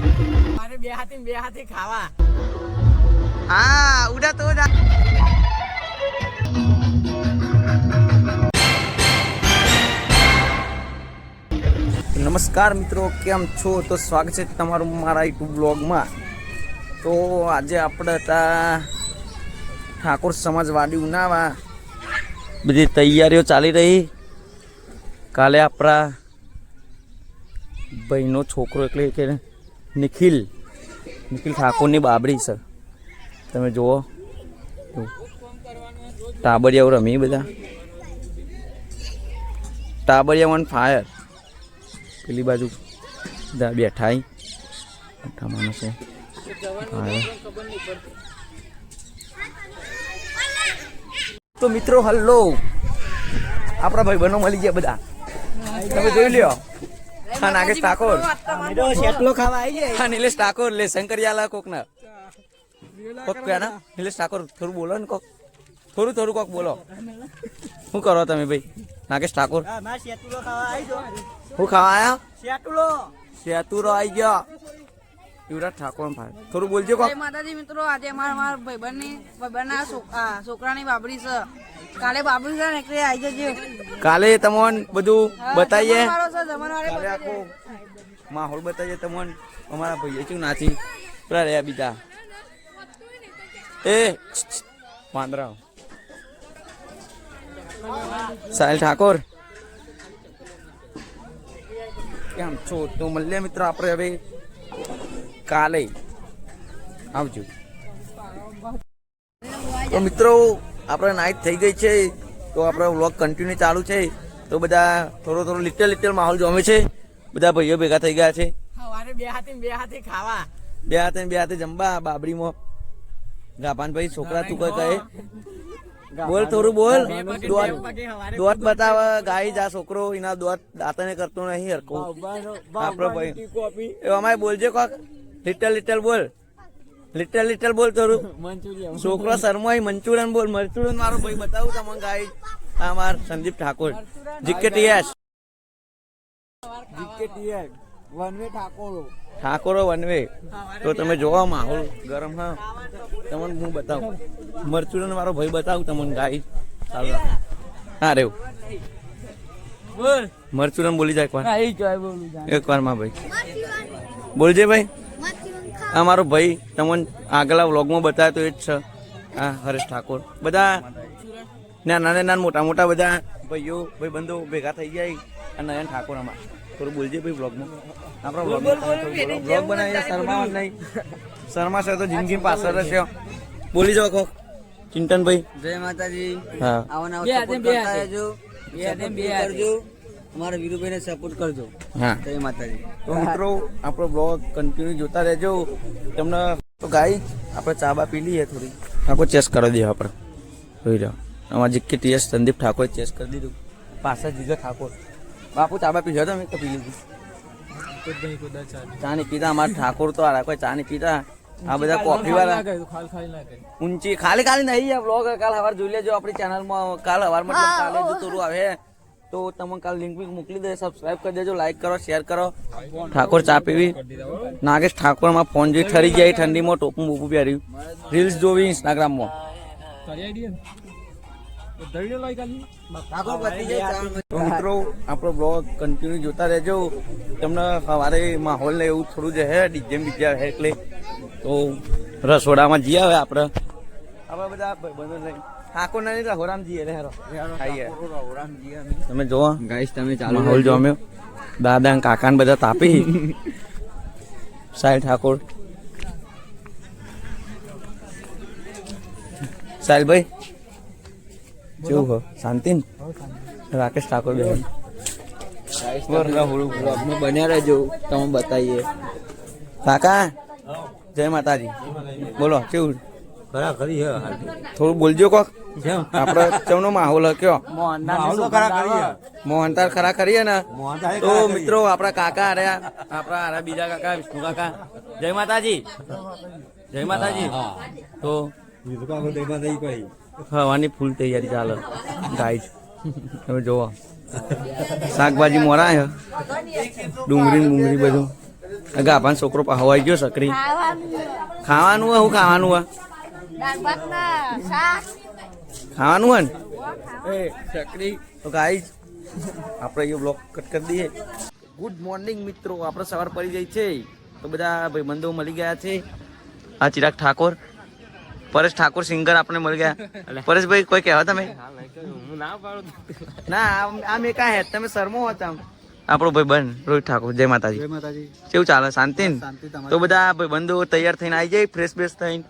મારે બે હાથી ખાવા. હા ઉડા તો નમસ્કાર મિત્રો, કેમ છો? તો સ્વાગત છે તમારું મારા યુટ્યુબ બ્લોગમાં. તો આજે આપણે હતા ઠાકોર સમાજવાડી ઉનાવા, બધી તૈયારીઓ ચાલી રહી. કાલે આપણા ભાઈનો છોકરો એટલે કે નિખિલ ઠાકોરની બાબરી છે. તમે જુઓ ટાબરિયાઓ રમી, બધા ટાબરિયા ઓન ફાયર. પેલી બાજુ બધા બેઠા મોટા માણસો. તો મિત્રો હલ્લો, આપણા ભાઈ બનો મળી ગયા બધા. તમે જોઈ લ્યો. હા નાગેશ ઠાકોર, હા નિલેશ ઠાકોર, લે શંકરિયાલા કોક ના કોક ના નિલેશ ઠાકોર. થોડું બોલો ને કોક, થોડું કોક બોલો. શું કરો તમે ભાઈ? નાગેશ ઠાકોર શું ખાવા આયા? શેતુરો આવી ગયો. યુવરાજ ઠાકોર ભાઈ થોડું બોલજો કોક. માતાજી મિત્રો, આજે અમારા ભાઈબંધના છોકરાની બાબરી છે. કાલે બાબરી છે ને એટલે આવી જજો. કાલે તમને બધું બતાવીએ, આખો માહોલ બતાવીએ તમને. અમારા ભાઈએ શું નાચી પેલા રહ્યા બીજા એ વાંદરા. સાહિલ ઠાકોર કેમ છો? તો મળીએ મિત્રો આપણે હવે કાલે. આવજો. તો મિત્રો આપણે નાઇટ થઈ ગઈ છે, તો આપણો વ્લોગ કન્ટિન્યુ ચાલુ છે. તો બધા થોડો લિટલ માહોલ જમે છે. બધા ભાઈઓ ભેગા થઈ ગયા છે. બે હાથી ખાવા, બે હાથે જમવા બાબરીમાં. ગાભાનભાઈ છોકરા તું કઈ કહે બોલ, થોડું બોલ. દોત બતાવે ગાય જા છોકરો, એના દોત દાંતને કરતો નહીં હરકો. આપણો ભાઈ અમારે બોલજે કોક. લિટલ બોલ, લિટલ બોલ થોડું. છોકરો શર્માઈ મંચુરિયન બોલ. મંચુરિયન મારો ભાઈ બતાવું તમને ગાય. આ માર સંદીપ ઠાકોર જીકેટીએસ ઠાકોરો વનવે. તો તમે જોવા માહોલ ગરમ. હા તમને હું બતાવું. મરચુરન મારો ભાઈ બતાવું તમને ગાય. ચાલો હા રેવું મરચુરન બોલી જાય એક વાર માં ભાઈ બોલજે ભાઈ. આ મારો ભાઈ તમને આગલા વ્લોગમાં બતાવે તો એ જ છે. હા હરેશ ઠાકોર. બધા નાના મોટા બધા ભાઈઓ ભાઈબંધો ભેગા થઈ જાય. અને નયન ઠાકોર આમાં થોડું બોલજે ભાઈ વ્લોગમાં. આપણા વ્લોગ બનાવીએ. શર્મા નહીં, શર્મા છે તો જિંદગી પાછળ રહેશે. બોલી જાઓ કોક. ચિંતનભાઈ જય માતાજી. હા અમારા વીરુભાઈને સપોર્ટ કરજો. હા જય માતાજી. તો મિત્રો આપણો બ્લોગ કન્ટિન્યુ જોતા રહેજો. તમને તો ગાઈ આપણે ચાબા પી લઈએ થોડી. ઠાકોર ચેસ કરી દઈએ આપણે. જોઈ રહ્યો અમારા GK TS Sandeep Thakor chess કરી દીધું. પાછા જીગર ઠાકોર બાપુ ચાબા પીધો તમે તો પી લીધું. ચા નહીં પીતા અમારા ઠાકોર તો આ કોઈ ચા નહીં પીતા. આ બધા કોફી વાળા ઊંચી ખાલી નહીં. બ્લોગ કાલ સવાર જોઈ લેજો આપણી ચેનલમાં. કાલ સવાર મતલબ કાલે જો થોડું આવે તો તમે કાલ લિંક મોકલી દે. સબસ્ક્રાઇબ કરી દેજો, લાઈક કરો, શેર કરો. ઠાકોર ચા પીવી. નાગેશ ઠાકોરમાં ફોન જોઈ ઠરી જાય ઠંડીમાં. ટોપું બોપું પહેર્યું. રીલ્સ જોવી ઇન્સ્ટાગ્રામમાં. તો મિત્રો આપણો બ્લોગ કન્ટિન્યુ જોતા રહેજો. તમને સવારે માહોલ ને એવું થોડું છે ડીજે બીજે એટલે તો રસોડામાં જઈએ હવે આપણે બધા ભાઈબંધો લઈ. ઠાકોર નહીં રહોરામ જઈએ રે ખાઈએ. તમે જોવો ગાઈસ તમે ચાલુ માહોલ જોમ્યો. દાદા કાકા ને બધા તાપી. સાહિલ ઠાકોર, સાહિલભાઈ કેવું હો? શાંતિ ને? રાકેશ ઠાકોર બેન બન્યા રહેજો, તમે બતાવીએ. કાકા જય માતાજી. બોલો કેવું? થોડું બોલજો કોક. આપડે ચૌનો માહોલ કયો મોહનતાર ખરા કરીએ ને. તો મિત્રો આપડા કાકા હાર્યા, આપડા હારા બીજા કાકા વિષ્ણુ કાકા. જય માતાજી, જય માતાજી. તો હવાની ફૂલ તૈયારી ચાલે ગાઈસ. તમે જોવો શાકભાજી મોરા છે, ડુંગળી બધું ગાભાનો છોકરો હવાઈ ગયો સકરી. ખાવાનું હોય હું ખાવાનું હોય ખાવાનું હોય ને સકરી. તો ગાઈઝ આપણે એ બ્લોગ કટ કરી દઈએ. ગુડ મોર્નિંગ મિત્રો, આપણે સવાર પડી જાય છે તો બધા ભાઈબંધો મળી ગયા છે. આ ચિરાગ ઠાકોર, પરેશ ઠાકોર સિંગર આપણે મળી ગયા. પરેશભાઈ કોઈ કહેવા તમે? ના આ મેં કા હે તમે શરમો હતા. આપણો ભાઈબંધ રોહિત ઠાકોર. જય માતાજી. કેવું ચાલે? શાંતિ ને? તો બધા ભાઈબંધો તૈયાર થઈને આવી જાય, ફ્રેશ ફ્રેશ થઈને.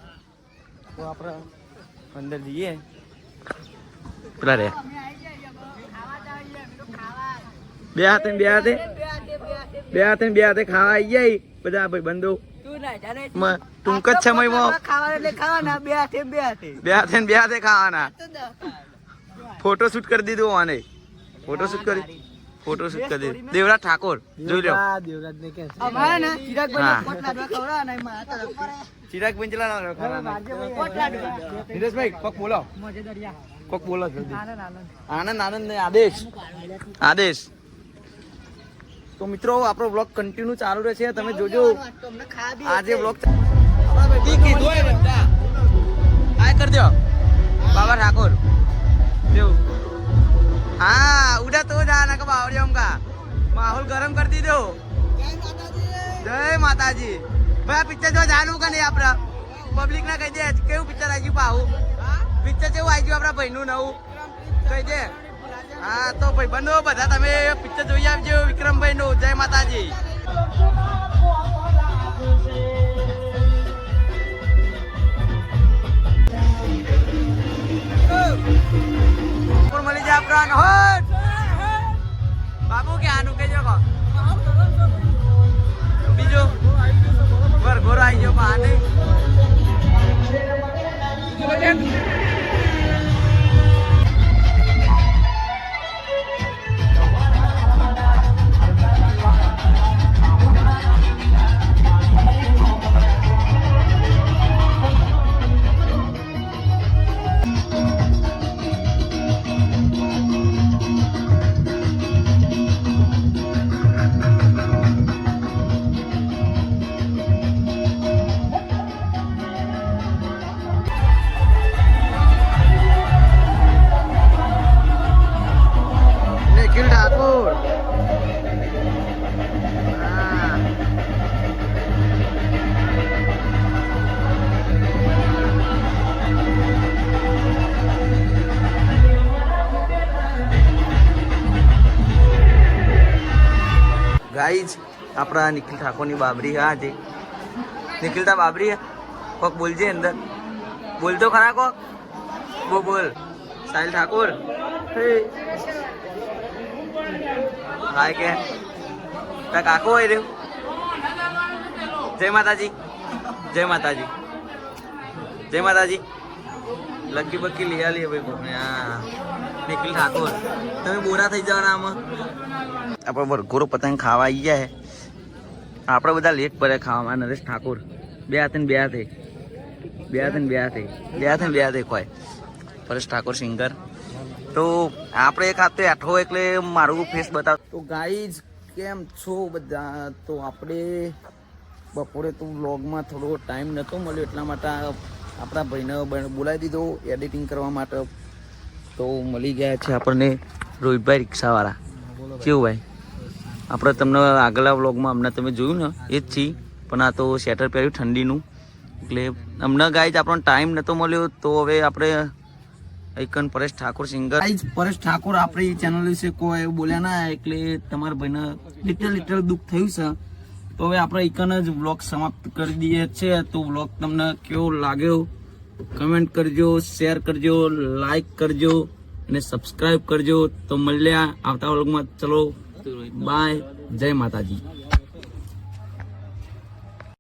તો આપણે અંદર જઈએ. પેલા રે બે હાથે ખાવા આવી જાય બધા ભાઈબંધો. ટૂંક જ સમયમાં બે હાથે ખાવાના. ફોટોશૂટ કરી દીધું આને. ફોટોશૂટ કરી દીધું. દેવરાજ ઠાકોર જોઈ લો. ચિરાગ પંચલા નીરજભાઈ કોક બોલો. કોક બોલો જલ્દી. આનંદ ને આદેશ. તો મિત્રો આપણો બ્લોગ કન્ટિન્યુ ચાલુ રહેશે, તમે જોજો. આજે બ્લોગ હાય કરી દો બાબા ઠાકોર. हाँ उड़ा तो जाना का बावरियों का माहौल गरम कर दी दो. जय माता जी. भाई पिक्चर जो जानू का नहीं अपना पब्लिक ना कही दे केवं पिक्चर आई गયું પાહુ પિક્ચર કેવું આવી ગયું આપણા ભાઈનું નવું કહી દે. હા તો ભાઈ બંધો બધા તમે પિક્ચર જોઈ આવજો વિક્રમભાઈ નું. જય માતાજી. મળી જાય આપણા હોટ બાબુ કે આનું કેજો કો બીજો ઘોરો આવી ગયો પાને. નિખિલ ઠાકોર. ગાઈઝ આપણા નિખિલ ઠાકોરની બાબરી હા છે. નિખિલ તા બાબરી કોક બોલજે અંદર. બોલતો ખરા કોક બોલ. સાહિલ ઠાકોર હાય કે તા કાકો હોય રહ્યું. જય માતાજી. જય માતાજી. જય માતાજી. લકી બક્કી લઈ આલી ભાઈ કોને. હા નિખિલ ઠાકોર તમે બોરા થઈ જવાના આમાં. આપણે વરઘોરો પતંગ ખાવા આવી ગયા. આપણે બધા લેટ પડે ખાવામાં. નરેશ ઠાકોર બે હાથે કોઈ. પરેશ ઠાકોર સિંગર. તો આપણે એક હાથે એઠો એટલે મારું ફેસ બતાવ. તો ગાઈઝ કેમ છો બધા? તો આપણે બપોરે તો વ્લોગમાં થોડો ટાઈમ નહોતો મળ્યો એટલા માટે આપણા ભાઈને બોલાવી દીધો એડિટિંગ કરવા માટે. તો મળી ગયા છે આપણને રોહિતભાઈ રિક્ષાવાળા. કેવું ભાઈ? આપણે તમને આગલા વ્લોગમાં અમને તમે જોયું ને એ જ છીએ, પણ આ તો સ્વેટર પહેર્યું ઠંડીનું એટલે અમને ગાઈઝ આપણને ટાઈમ નહોતો મળ્યો. તો હવે આપણે આઈકન પરેશ ઠાકોર સિંગર. પરેશ ઠાકોર આપણી ચેનલ વિશે કોઈ એવું બોલ્યા ના એટલે તમારા ભાઈને લિટલ દુઃખ થયું છે. તો હવે આપણે આઈકન જ વ્લોગ સમાપ્ત કરી દઈએ છીએ. તો વ્લોગ તમને કેવો લાગ્યો કમેન્ટ કરજો, શેર કરજો, લાઈક કરજો અને સબસ્ક્રાઈબ કરજો. તો મળ્યા આવતા વ્લોગમાં. ચલો બાય. જય માતાજી.